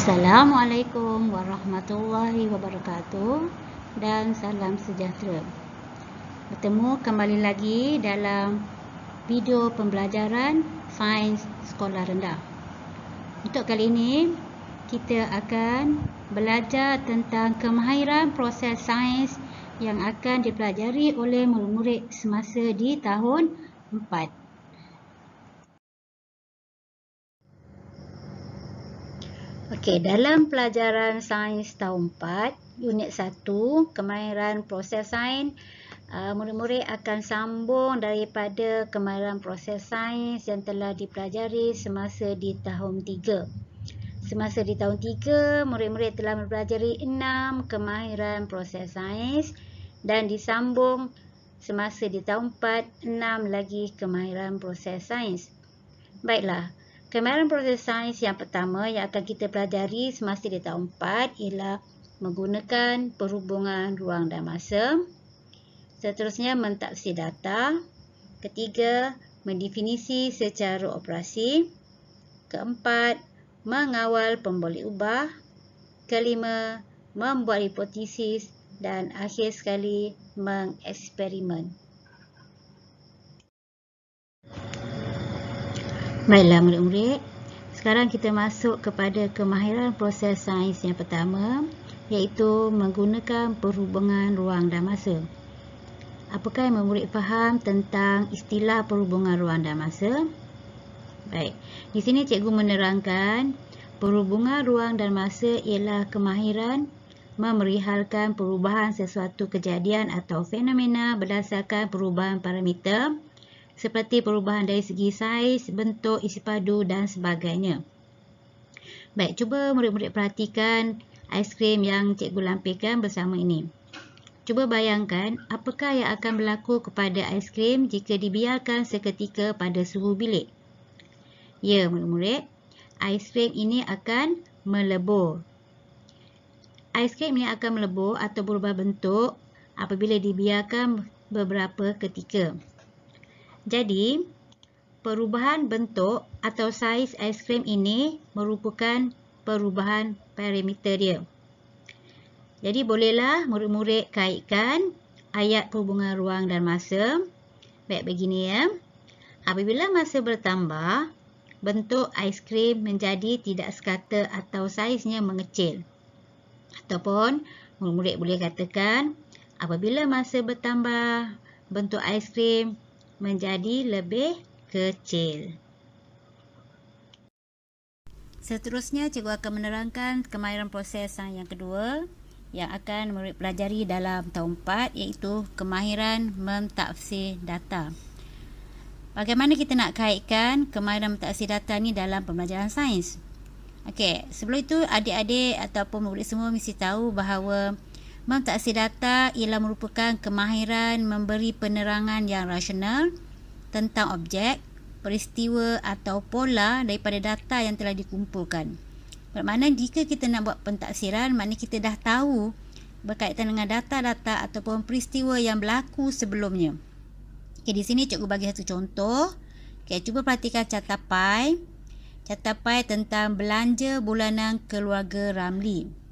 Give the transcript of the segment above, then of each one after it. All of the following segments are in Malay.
Assalamualaikum warahmatullahi wabarakatuh dan salam sejahtera. Bertemu kembali lagi dalam video pembelajaran Sains Sekolah Rendah. Untuk kali ini, kita akan belajar tentang kemahiran proses sains yang akan dipelajari oleh murid-murid semasa di tahun 4. Okey, dalam pelajaran sains tahun 4, unit 1, kemahiran proses sains, murid-murid akan sambung daripada kemahiran proses sains yang telah dipelajari semasa di tahun 3. Semasa di tahun 3, murid-murid telah mempelajari 6 kemahiran proses sains dan disambung semasa di tahun 4, 6 lagi kemahiran proses sains. Baiklah. Kemahiran proses sains yang pertama yang akan kita pelajari semasa di tahun 4 ialah menggunakan perhubungan ruang dan masa. Seterusnya, mentafsir data. Ketiga, mendefinisi secara operasi. Keempat, mengawal pemboleh ubah. Kelima, membuat hipotesis. Dan akhir sekali, mengeksperimen. Baiklah murid-murid, sekarang kita masuk kepada kemahiran proses sains yang pertama, iaitu menggunakan perhubungan ruang dan masa. Apakah yang murid faham tentang istilah perhubungan ruang dan masa? Baik, di sini cikgu menerangkan perhubungan ruang dan masa ialah kemahiran memerihalkan perubahan sesuatu kejadian atau fenomena berdasarkan perubahan parameter seperti perubahan dari segi saiz, bentuk, isi padu dan sebagainya. Baik, cuba murid-murid perhatikan aiskrim yang cikgu lampirkan bersama ini. Cuba bayangkan apakah yang akan berlaku kepada aiskrim jika dibiarkan seketika pada suhu bilik. Ya, murid-murid, aiskrim ini akan melebur. Aiskrim ini akan melebur atau berubah bentuk apabila dibiarkan beberapa ketika. Jadi, perubahan bentuk atau saiz aiskrim ini merupakan perubahan parameter dia. Jadi, bolehlah murid-murid kaitkan ayat perhubungan ruang dan masa. Baik, begini ya. Apabila masa bertambah, bentuk aiskrim menjadi tidak sekata atau saiznya mengecil. Ataupun, murid-murid boleh katakan, apabila masa bertambah, bentuk aiskrim menjadi lebih kecil. Seterusnya, cikgu akan menerangkan kemahiran proses yang kedua yang akan murid pelajari dalam tahun 4, iaitu kemahiran mentafsir data. Bagaimana kita nak kaitkan kemahiran mentafsir data ni dalam pembelajaran sains? Okey, sebelum itu adik-adik ataupun murid semua mesti tahu bahawa mentafsir data ialah merupakan kemahiran memberi penerangan yang rasional tentang objek, peristiwa atau pola daripada data yang telah dikumpulkan. Bermakna jika kita nak buat pentafsiran, maknanya kita dah tahu berkaitan dengan data-data ataupun peristiwa yang berlaku sebelumnya. Okey, di sini cikgu bagi satu contoh. Okey, cuba perhatikan carta pai. Carta pai tentang belanja bulanan keluarga Ramli.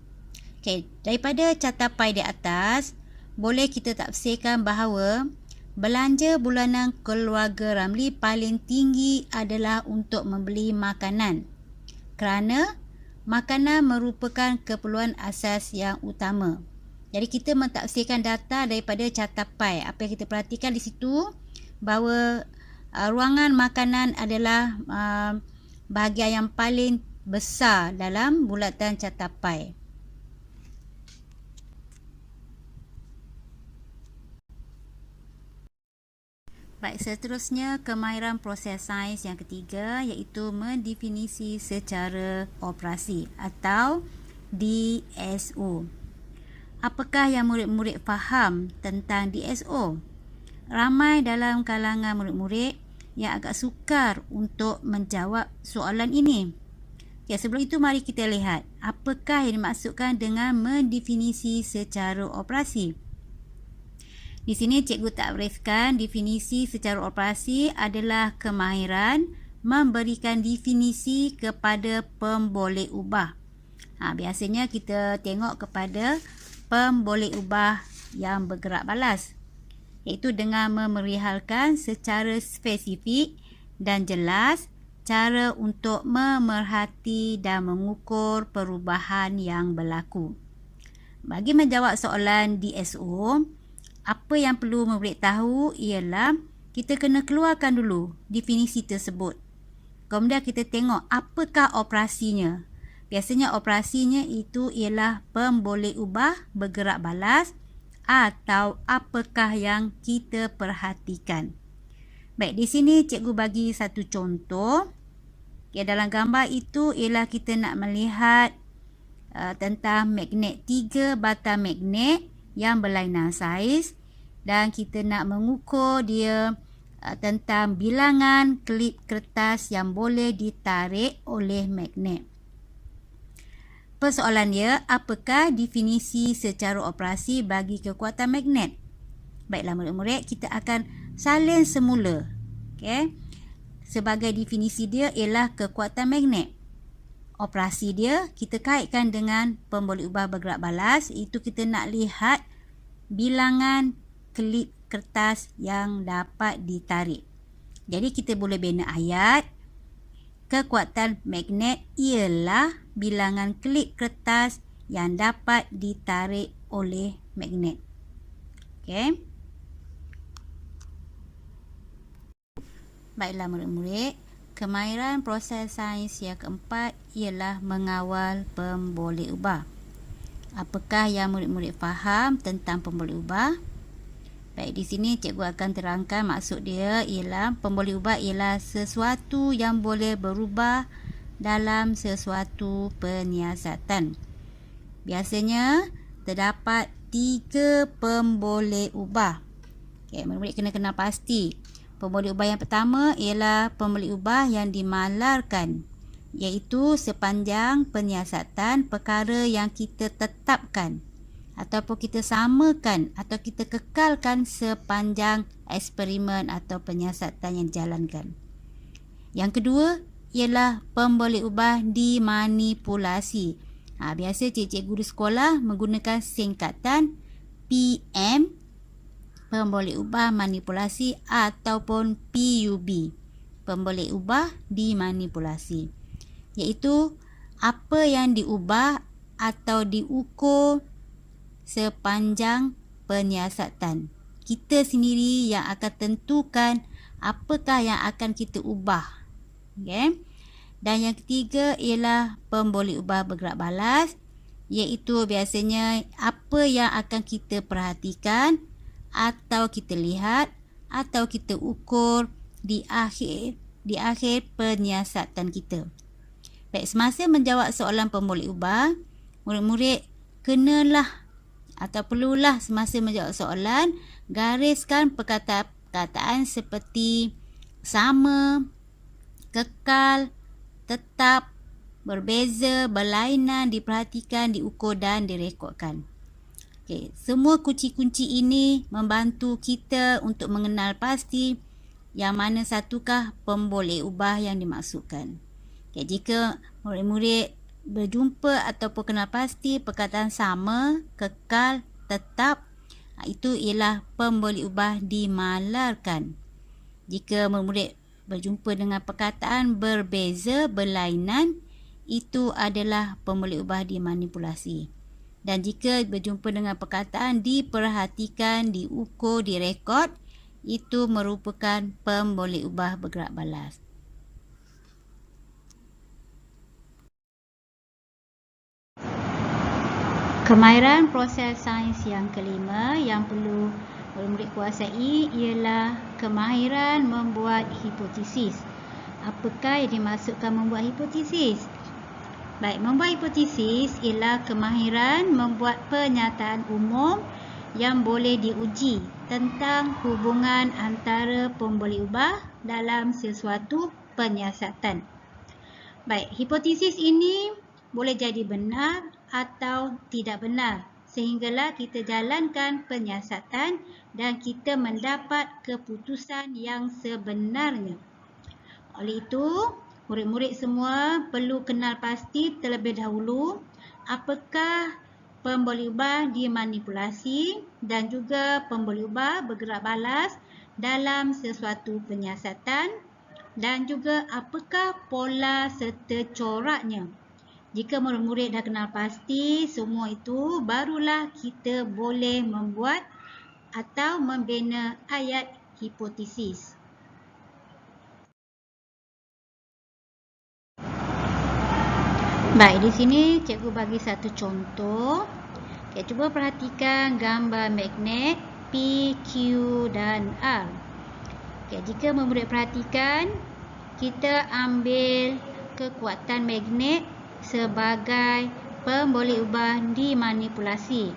Okey, daripada carta pai di atas, boleh kita tafsirkan bahawa belanja bulanan keluarga Ramli paling tinggi adalah untuk membeli makanan. Kerana makanan merupakan keperluan asas yang utama. Jadi kita mentafsirkan data daripada carta pai. Apa yang kita perhatikan di situ, bahawa ruangan makanan adalah bahagian yang paling besar dalam bulatan carta pai. Baik, seterusnya kemahiran proses sains yang ketiga, iaitu mendefinisi secara operasi atau DSO. Apakah yang murid-murid faham tentang DSO? Ramai dalam kalangan murid-murid yang agak sukar untuk menjawab soalan ini. Okay, sebelum itu mari kita lihat apakah yang dimaksudkan dengan mendefinisi secara operasi. Di sini cikgu takrifkan definisi secara operasi adalah kemahiran memberikan definisi kepada pemboleh ubah Biasanya kita tengok kepada pemboleh ubah yang bergerak balas, iaitu dengan memerihalkan secara spesifik dan jelas cara untuk memerhati dan mengukur perubahan yang berlaku. Bagi menjawab soalan DSO, apa yang perlu memberitahu ialah kita kena keluarkan dulu definisi tersebut. Kemudian kita tengok apakah operasinya. Biasanya operasinya itu ialah pemboleh ubah bergerak balas atau apakah yang kita perhatikan. Baik, di sini cikgu bagi satu contoh. Dalam gambar itu ialah kita nak melihat tentang magnet, 3 batang magnet yang berlainan saiz, dan kita nak mengukur dia tentang bilangan klip kertas yang boleh ditarik oleh magnet. Persoalan dia, apakah definisi secara operasi bagi kekuatan magnet? Baiklah murid-murid, kita akan salin semula. Sebagai definisi dia ialah kekuatan magnet. Operasi dia kita kaitkan dengan pemboleh ubah bergerak balas, itu kita nak lihat bilangan klip kertas yang dapat ditarik. Jadi kita boleh bina ayat, kekuatan magnet ialah bilangan klip kertas yang dapat ditarik oleh magnet. Baiklah murid-murid, kemahiran proses sains yang keempat ialah mengawal pemboleh ubah. Apakah yang murid-murid faham tentang pemboleh ubah? Baik, di sini cikgu akan terangkan maksud dia ialah pemboleh ubah ialah sesuatu yang boleh berubah dalam sesuatu penyiasatan. Biasanya terdapat 3 pemboleh ubah. Murid-murid kena kenal pasti. Pemboleh ubah yang pertama ialah pemboleh ubah yang dimalarkan, iaitu sepanjang penyiasatan perkara yang kita tetapkan ataupun kita samakan atau kita kekalkan sepanjang eksperimen atau penyiasatan yang dijalankan. Yang kedua ialah pemboleh ubah dimanipulasi. Biasa cikgu guru sekolah menggunakan singkatan PM, pemboleh ubah manipulasi, ataupun PUB, pemboleh ubah dimanipulasi, iaitu apa yang diubah atau diukur sepanjang penyiasatan. Kita sendiri yang akan tentukan apakah yang akan kita ubah. Dan yang ketiga ialah pemboleh ubah bergerak balas, iaitu biasanya apa yang akan kita perhatikan atau kita lihat atau kita ukur di akhir penyiasatan kita. Baik, semasa menjawab soalan pemboleh ubah, murid-murid kenalah atau perlulah semasa menjawab soalan gariskan perkataan seperti sama, kekal, tetap, berbeza, berlainan, diperhatikan, diukur dan direkodkan. Semua kunci-kunci ini membantu kita untuk mengenal pasti yang mana satukah pemboleh ubah yang dimaksudkan. Jika murid-murid berjumpa ataupun kenal pasti perkataan sama, kekal, tetap, itu ialah pemboleh ubah dimalarkan. Jika murid-murid berjumpa dengan perkataan berbeza, berlainan, itu adalah pemboleh ubah dimanipulasi. Dan jika berjumpa dengan perkataan diperhatikan, diukur, direkod, itu merupakan pemboleh ubah bergerak balas. Kemahiran proses sains yang kelima yang perlu murid-murid kuasai ialah kemahiran membuat hipotesis. Apakah yang dimaksudkan membuat hipotesis? Baik, membuat hipotesis ialah kemahiran membuat pernyataan umum yang boleh diuji tentang hubungan antara pemboleh ubah dalam sesuatu penyiasatan. Baik, hipotesis ini boleh jadi benar atau tidak benar sehinggalah kita jalankan penyiasatan dan kita mendapat keputusan yang sebenarnya. Oleh itu, murid-murid semua perlu kenal pasti terlebih dahulu apakah pemboleh ubah dimanipulasi dan juga pemboleh ubah bergerak balas dalam sesuatu penyiasatan, dan juga apakah pola serta coraknya. Jika murid-murid dah kenal pasti semua itu, barulah kita boleh membuat atau membina ayat hipotesis. Baik, di sini cikgu bagi satu contoh. Okay, cuba perhatikan gambar magnet P, Q dan R. Okay, jika murid perhatikan, kita ambil kekuatan magnet sebagai pemboleh ubah dimanipulasi.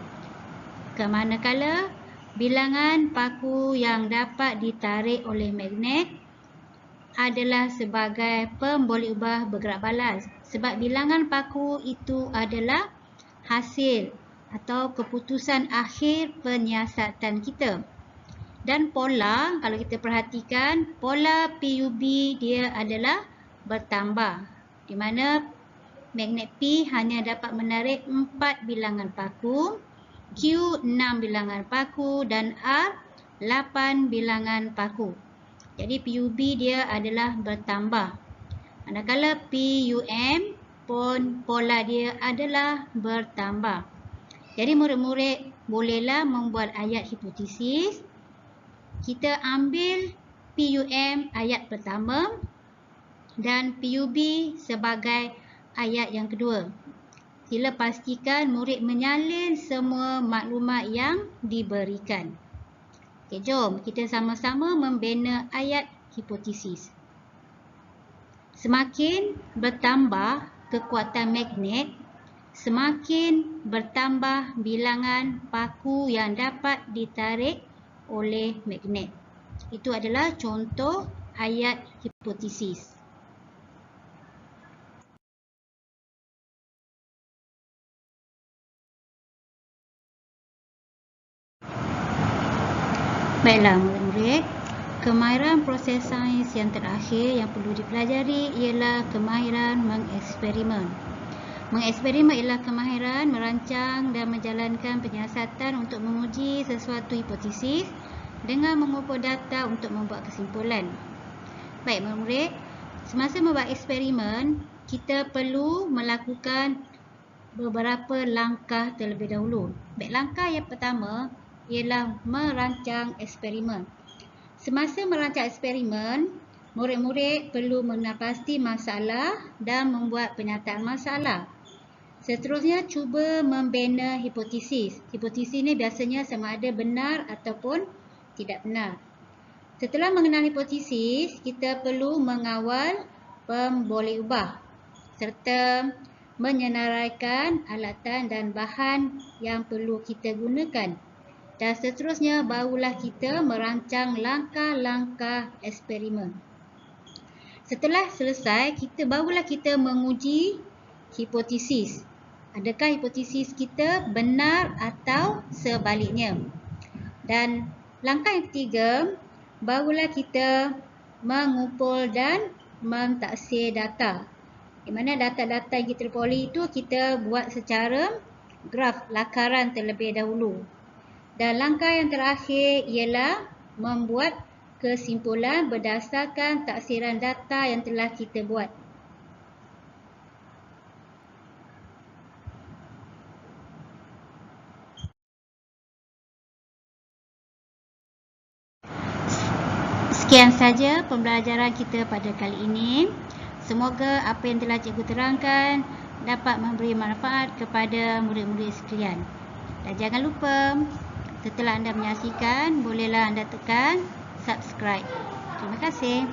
Kemanakala bilangan paku yang dapat ditarik oleh magnet adalah sebagai pemboleh ubah bergerak balas. Sebab bilangan paku itu adalah hasil atau keputusan akhir penyiasatan kita. Dan pola, kalau kita perhatikan, pola PUB dia adalah bertambah. Di mana magnet P hanya dapat menarik 4 bilangan paku, Q 6 bilangan paku dan R 8 bilangan paku. Jadi PUB dia adalah bertambah. Manakala PUM pun pola dia adalah bertambah. Jadi murid-murid bolehlah membuat ayat hipotesis. Kita ambil PUM ayat pertama dan PUB sebagai ayat yang kedua. Sila pastikan murid menyalin semua maklumat yang diberikan. Okey, jom kita sama-sama membina ayat hipotesis. Semakin bertambah kekuatan magnet, semakin bertambah bilangan paku yang dapat ditarik oleh magnet. Itu adalah contoh ayat hipotesis. Baiklah murid-murid, kemahiran proses sains yang terakhir yang perlu dipelajari ialah kemahiran mengeksperimen. Mengeksperimen ialah kemahiran merancang dan menjalankan penyiasatan untuk menguji sesuatu hipotesis dengan mengumpul data untuk membuat kesimpulan. Baik murid-murid, semasa membuat eksperimen, kita perlu melakukan beberapa langkah terlebih dahulu. Baik, langkah yang pertama ialah merancang eksperimen. Semasa merancang eksperimen, murid-murid perlu mengenal pasti masalah dan membuat penyataan masalah. Seterusnya, cuba membina hipotesis. Hipotesis ini biasanya sama ada benar ataupun tidak benar. Setelah mengenal hipotesis, kita perlu mengawal pemboleh ubah serta menyenaraikan alatan dan bahan yang perlu kita gunakan. Dan seterusnya, barulah kita merancang langkah-langkah eksperimen. Setelah selesai, barulah kita menguji hipotesis. Adakah hipotesis kita benar atau sebaliknya? Dan langkah yang ketiga, barulah kita mengumpul dan mentaksir data. Di mana data-data yang kita peroleh itu kita buat secara graf lakaran terlebih dahulu. Dan langkah yang terakhir ialah membuat kesimpulan berdasarkan taksiran data yang telah kita buat. Sekian saja pembelajaran kita pada kali ini. Semoga apa yang telah cikgu terangkan dapat memberi manfaat kepada murid-murid sekalian. Dan jangan lupa, setelah anda menyaksikan, bolehlah anda tekan subscribe. Terima kasih.